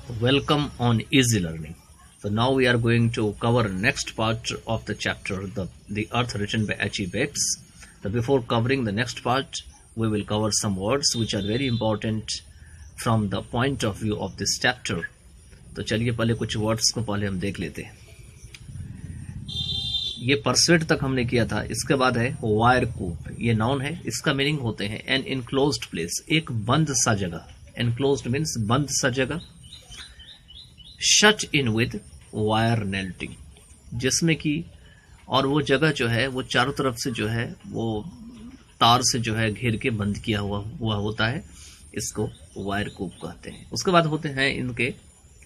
Welcome on Easy Learning. So now we are going to cover next part of the chapter, the Earth, written by H.E. Bates. So before covering the next part, we will cover some words which are very important from the point of view of this chapter. तो चलिए पहले कुछ words को पहले हम देख लेते हैं. ये परसुएट तक हमने किया था. इसके बाद है वायर कूप. ये नाउन है. इसका मीनिंग होते हैं एन इनक्लोज्ड प्लेस, एक बंद सा जगह. एनक्लोज्ड मीन्स बंद सा जगह. शट इन विद वायर नेल्टिंग, जिसमें कि और वो जगह जो है वो चारों तरफ से जो है वो तार से जो है घेर के बंद किया हुआ होता है. इसको वायर कूप कहते हैं. उसके बाद होते हैं इनके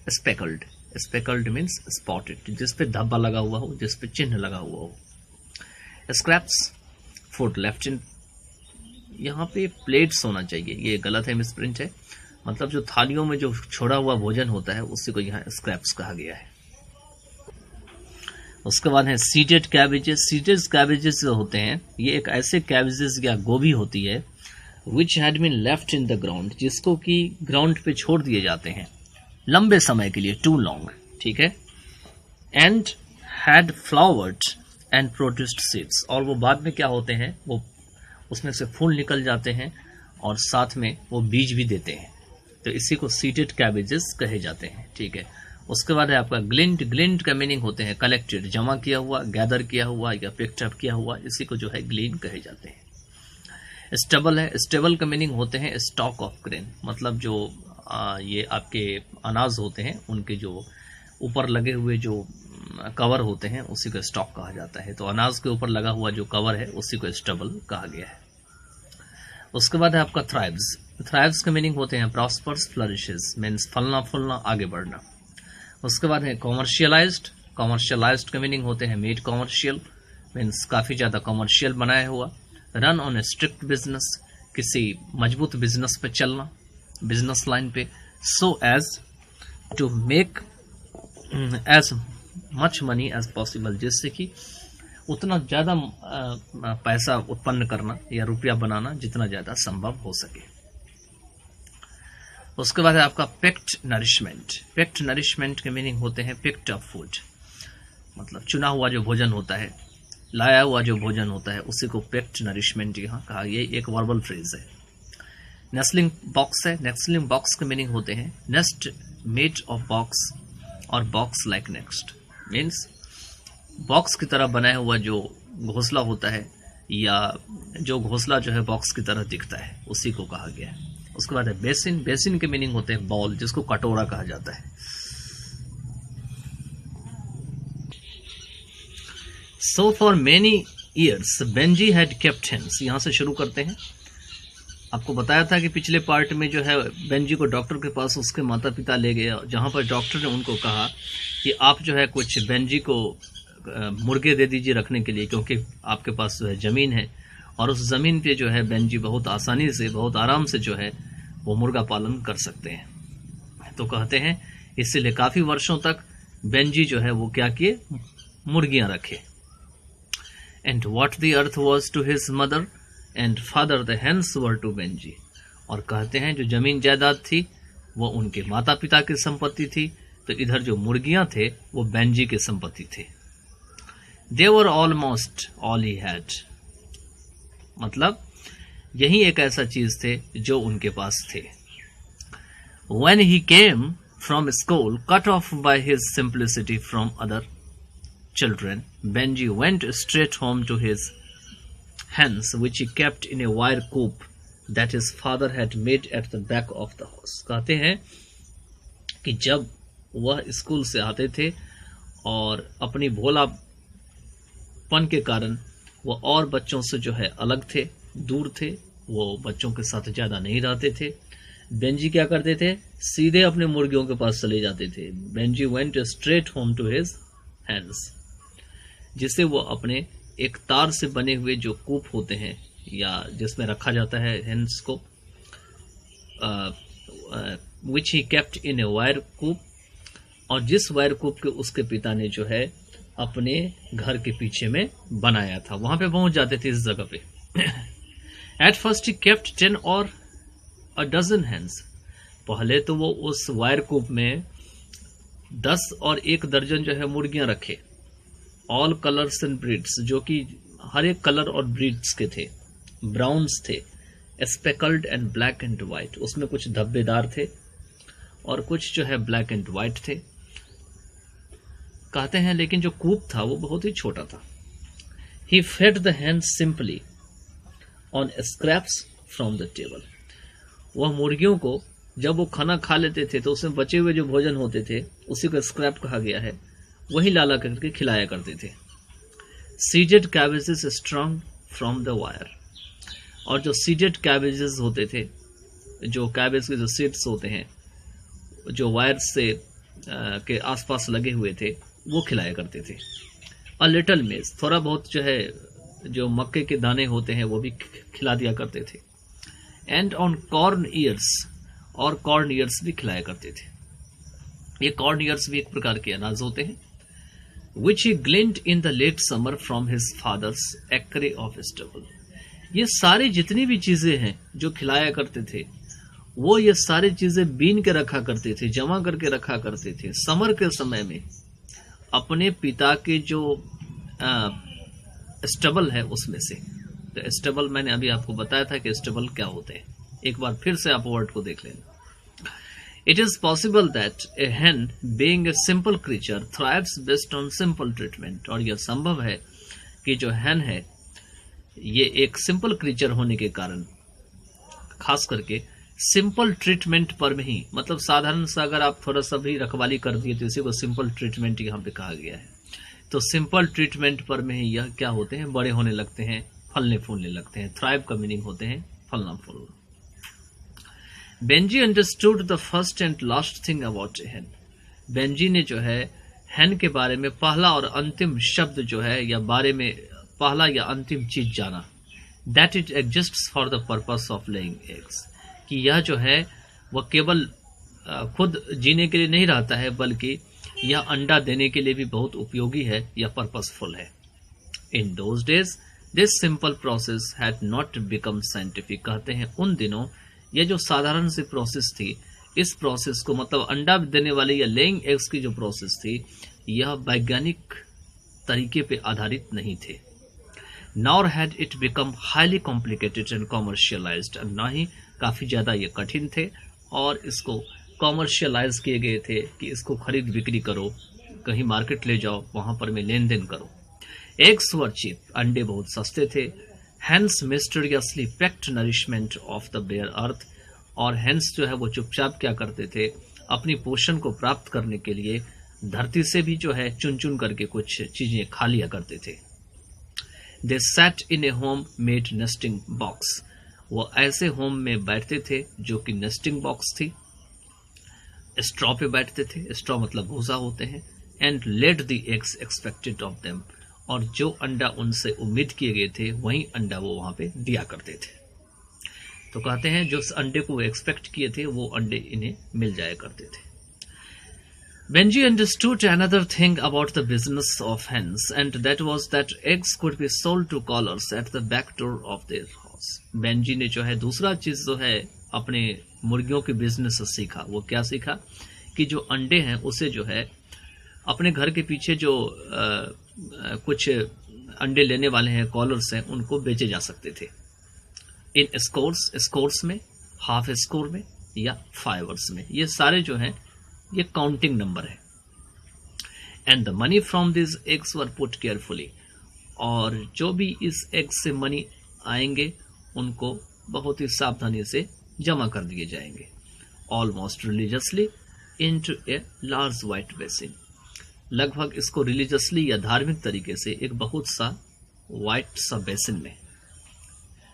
स्पेकल्ड. स्पेकल्ड मीन्स स्पॉटेड, जिस पे धब्बा लगा हुआ हो, जिस पे चिन्ह लगा हुआ हो. Scraps, food left in. यहाँ पे प्लेट्स होना चाहिए, ये गलत है, मिसप्रिंट है. मतलब जो थालियों में जो छोड़ा हुआ भोजन होता है उसी को यहाँ स्क्रैप्स कहा गया है. उसके बाद है सीडेड कैबेजेस. सीडेड कैबेजेस जो होते हैं ये एक ऐसे कैबेजेस या गोभी होती है which had been left in the ground, जिसको कि ग्राउंड पे छोड़ दिए जाते हैं लंबे समय के लिए, टू लॉन्ग. ठीक है. And had flowered and produced seeds, और वो बाद में क्या होते हैं, वो उसमें से फूल निकल जाते हैं और साथ में वो बीज भी देते हैं. तो इसी को सीडेड कैबेजेस कहे जाते हैं. ठीक है. उसके बाद है आपका ग्लिंट. ग्लिंट का मीनिंग होते हैं कलेक्टेड, जमा किया हुआ, गैदर किया हुआ या पिक्ड अप किया हुआ. इसी को जो है ग्लीन कहे जाते हैं. स्टेबल है. स्टेबल का मीनिंग होते हैं स्टॉक ऑफ ग्रेन, मतलब जो ये आपके अनाज होते हैं उनके जो ऊपर लगे हुए जो कवर होते हैं उसी को स्टॉक कहा जाता है. तो अनाज के ऊपर लगा हुआ जो कवर है उसी को स्टेबल कहा गया है. उसके बाद है आपका थ्राइव्स. थ्राइव्स के मीनिंग होते हैं प्रॉस्पर्स, फ्लरिशेस मीन्स फलना फूलना, आगे बढ़ना. उसके बाद है कॉमर्शियलाइज्ड. कॉमर्शियलाइज्ड के मीनिंग होते हैं मेड कॉमर्शियल मीन्स काफी ज्यादा कॉमर्शियल बनाया हुआ. Run on a strict business, किसी मजबूत बिजनेस पे चलना, बिजनेस लाइन पे. So as to make as much money as possible, जिससे कि उतना ज्यादा पैसा उत्पन्न करना या रुपया बनाना जितना ज्यादा संभव हो सके. उसके बाद है आपका पेक्ट नरिशमेंट. पेक्ट नरिशमेंट के मीनिंग होते हैं पिक्ड अप फूड, मतलब चुना हुआ जो भोजन होता है, लाया हुआ जो भोजन होता है उसी को पेक्ट नरिशमेंट यहाँ कहा. ये एक वर्बल फ्रेज है. नेस्लिंग बॉक्स है. नेस्लिंग बॉक्स के मीनिंग होते हैं नेस्ट मेड ऑफ बॉक्स और box like next means box की तरह बनाया हुआ जो घोंसला होता है या जो घोंसला जो है बॉक्स की तरह दिखता है उसी को कहा गया है. उसके बाद है बेसिन. बेसिन के मीनिंग होते हैं बॉल, जिसको कटोरा कहा जाता है. So for many years Benjy had kept hens. यहां से शुरू करते हैं. आपको बताया था कि पिछले पार्ट में जो है बेंजी को डॉक्टर के पास उसके माता पिता ले गए, जहां पर डॉक्टर ने उनको कहा कि आप जो है कुछ बेंजी को मुर्गे दे दीजिए रखने के लिए, क्योंकि आपके पास जो है जमीन है और उस जमीन पे जो है बेंजी बहुत आसानी से, बहुत आराम से जो है वो मुर्गा पालन कर सकते हैं. तो कहते हैं इसीलिए काफी वर्षों तक बेंजी जो है वो क्या किए, मुर्गियां रखे. And what the earth was to his mother and father the hens were to Benjy. और कहते हैं जो जमीन जायदाद थी वो उनके माता पिता की संपत्ति थी, तो इधर जो मुर्गियां थे वो बेंजी की संपत्ति थे. They were almost all he had, मतलब यही एक ऐसा चीज थे जो उनके पास थे. When he came from school, cut off by his simplicity from other children, Benji went straight home to his hens, which he kept in a wire coop that his father had made at the back of the house. कहते हैं कि जब वह school से आते थे और अपनी भोलापन के कारण वो और बच्चों से जो है अलग थे, दूर थे, वो बच्चों के साथ ज्यादा नहीं रहते थे. बेंजी क्या करते थे, सीधे अपने मुर्गियों के पास चले जाते थे. Benjy went straight home to his hens, जिसे वो अपने एक तार से बने हुए जो कूप होते हैं या जिसमें रखा जाता है हेन्स को, विच he kept in a wire कूप, और जिस वायर कूप के उसके पिता ने जो है अपने घर के पीछे में बनाया था, वहां पे पहुंच जाते थे इस जगह पे. At first he kept 10 or a dozen hens. पहले तो वो उस वायर कूप में 10 और 1 दर्जन जो है मुर्गियां रखे, ऑल कलर्स एंड ब्रीड्स, जो कि हर एक कलर और ब्रीड्स के थे, ब्राउन्स थे, speckled and black and white, उसमें कुछ धब्बेदार थे और कुछ जो है ब्लैक एंड व्हाइट थे कहते हैं। लेकिन जो कूप था वो बहुत ही छोटा था। He fed the hens simply on scraps from the table. वह मुर्गियों को जब वो खाना खा लेते थे तो उसमें बचे हुए जो भोजन होते थे उसी को स्क्रैप कहा गया है, वही लाला करके खिलाया करते थे। Seeded cabbages strong from the wire, और जो सीडेड कैबेजेस होते थे, जो कैबेज के जो सीड्स होते हैं जो वायर से के आसपास लगे हुए थे वो खिलाया करते थे। अ लिटल मेज, थोड़ा बहुत जो है जो मक्के के दाने होते हैं वो भी खिला दिया करते थे। एंड ऑन कॉर्न ईयर्स, और कॉर्न ईयर्स भी खिलाया करते थे। ये कॉर्न ईयर्स भी एक प्रकार के अनाज होते हैं। Which he glint in the late summer from his father's acre of stubble. ये सारी जितनी भी चीजें हैं जो खिलाया करते थे वो ये सारी चीजें बीन के रखा करते थे, जमा करके रखा करते थे समर के समय में अपने पिता के जो स्टबल है उसमें से। तो स्टबल मैंने अभी आपको बताया था कि स्टबल क्या होते हैं, एक बार फिर से आप वर्ड को देख लेना। It is possible that A hen being a simple creature thrives based on simple treatment, और यह संभव है कि जो hen है ये एक सिंपल क्रीचर होने के कारण खास करके सिंपल ट्रीटमेंट पर में ही, मतलब साधारण सा अगर आप थोड़ा सा भी रखवाली कर दिए तो इसी को सिंपल ट्रीटमेंट यहाँ पे कहा गया है। तो सिंपल ट्रीटमेंट पर में ही यह क्या होते हैं, बड़े होने लगते हैं, फलने फूलने लगते हैं। थ्राइव का मीनिंग होते हैं फलना फूलना। Benji understood the first and last thing about A hen। Benji ने जो है hen के बारे में पहला और अंतिम शब्द जो है या बारे में पहला या अंतिम चीज जाना, that it exists for the purpose of laying eggs, कि यह जो है वह केवल खुद जीने के लिए नहीं रहता है बल्कि यह अंडा देने के लिए भी बहुत उपयोगी है या पर्पसफुल है। In those days this simple process had not become scientific. कहते हैं उन दिनों यह जो साधारण सी प्रोसेस थी, इस प्रोसेस को मतलब अंडा देने वाली या लेइंग एग्स की जो प्रोसेस थी यह वैज्ञानिक तरीके पे आधारित नहीं थे। Nor had it become highly complicated and commercialized, ना ही काफी ज्यादा ये कठिन थे और इसको कॉमर्शियलाइज किए गए थे कि इसको खरीद बिक्री करो, कहीं मार्केट ले जाओ, वहां पर में लेन देन करो। एग्स वर चीप, अंडे बहुत सस्ते थे। Hens mysteriously packed nourishment of the bare earth, और हेंस जो है वो चुपचाप क्या करते थे, अपनी पोषण को प्राप्त करने के लिए धरती से भी जो है चुन चुन करके कुछ चीजें खा लिया करते थे। They sat in a homemade nesting box, वो ऐसे होम में बैठते थे जो कि नेस्टिंग बॉक्स थी। स्ट्रॉ पे बैठते थे, स्ट्रॉ मतलब भूसा होते हैं। And laid the eggs expected of them, और जो अंडा उनसे उम्मीद किए गए थे वही अंडा वो वहां पे दिया करते थे। तो कहते हैं जो अंडे को एक्सपेक्ट किए थे वो अंडे इन्हें मिल जाया करते थे। Benji understood another thing about the business of hens, and that was that eggs could be sold to callers at the back door of their house. Benji ने जो है दूसरा चीज जो है अपने मुर्गियों के बिजनेस से सीखा। वो क्या सीखा कि जो अंडे हैं उसे जो है अपने घर के पीछे जो कुछ अंडे लेने वाले हैं, कॉलर्स हैं, उनको बेचे जा सकते थे। इन स्कोर्स में, हाफ स्कोर में या फाइवर्स में, ये सारे जो हैं ये काउंटिंग नंबर है। And the money from this eggs were put carefully, और जो भी इस एग से मनी आएंगे उनको बहुत ही सावधानी से जमा कर दिए जाएंगे। Almost religiously into a large white basin, लगभग इसको रिलीजियसली या धार्मिक तरीके से एक बहुत सा वाइट सा बेसिन में,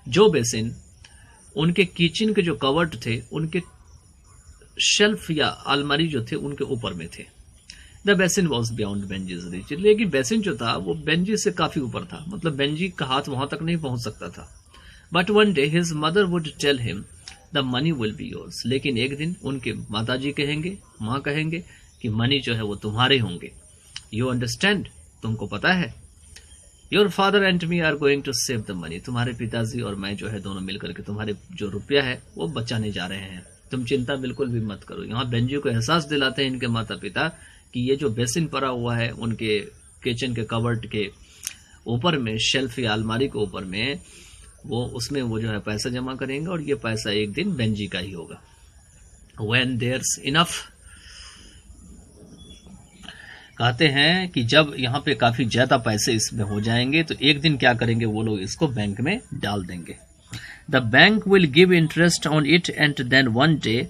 जो बेसिन उनके किचन के जो कवर्ड थे उनके शेल्फ या अलमारी जो थे उनके ऊपर में थे। The basin was beyond Benjy's reach, लेकिन बेसिन जो था वो बेंजी से काफी ऊपर था, मतलब बेंजी का हाथ वहां तक नहीं पहुंच सकता था। But one day his mother would tell him the money will be yours, लेकिन एक दिन उनके माताजी कहेंगे, माँ कहेंगे कि मनी जो है वो तुम्हारे होंगे। यू अंडरस्टैंड, तुमको पता है, your father and me are going to save the money, तुम्हारे पिताजी और मैं जो है दोनों मिलकर के तुम्हारे जो रुपया है वो बचाने जा रहे हैं। तुम चिंता बिल्कुल भी मत करो। यहाँ बेंजी को एहसास दिलाते हैं इनके माता पिता कि ये जो बेसिन पड़ा हुआ है उनके किचन के कबर्ड के ऊपर में, शेल्फ या अलमारी के ऊपर में, वो उसमें वो जो है पैसा जमा करेंगे और ये पैसा एक दिन बेंजी का ही होगा। When there's enough, कहते हैं कि जब यहाँ पे काफी ज्यादा पैसे इसमें हो जाएंगे तो एक दिन क्या करेंगे वो लोग, इसको बैंक में डाल देंगे। The bank will give interest on it and then one day,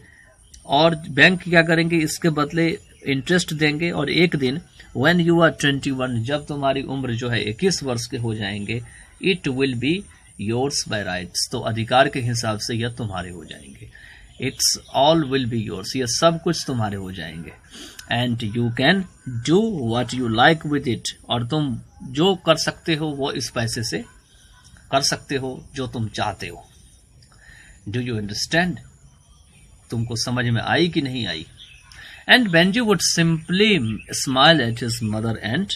और बैंक क्या करेंगे, इसके बदले इंटरेस्ट देंगे, और एक दिन व्हेन यू आर 21, जब तुम्हारी उम्र जो है 21 वर्ष के हो जाएंगे, it will be yours by rights, तो अधिकार के हिसाब से यह तुम्हारे हो जाएंगे। It's all will be yours, ये सब कुछ तुम्हारे हो जाएंगे। And you can do what you like with it, और तुम जो कर सकते हो वो इस पैसे से कर सकते हो जो तुम चाहते हो। डू यू अंडरस्टैंड, तुमको समझ में आई कि नहीं आई? And Benjy would simply smile at his mother and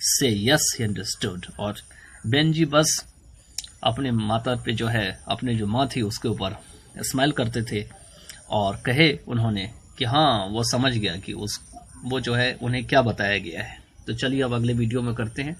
say yes he understood, और बेंजी बस अपने माता पे जो है, अपने जो माँ थी उसके ऊपर स्माइल करते थे और कहे उन्होंने कि हाँ वो समझ गया कि वो जो है उन्हें क्या बताया गया है। तो चलिए अब अगले वीडियो में करते हैं।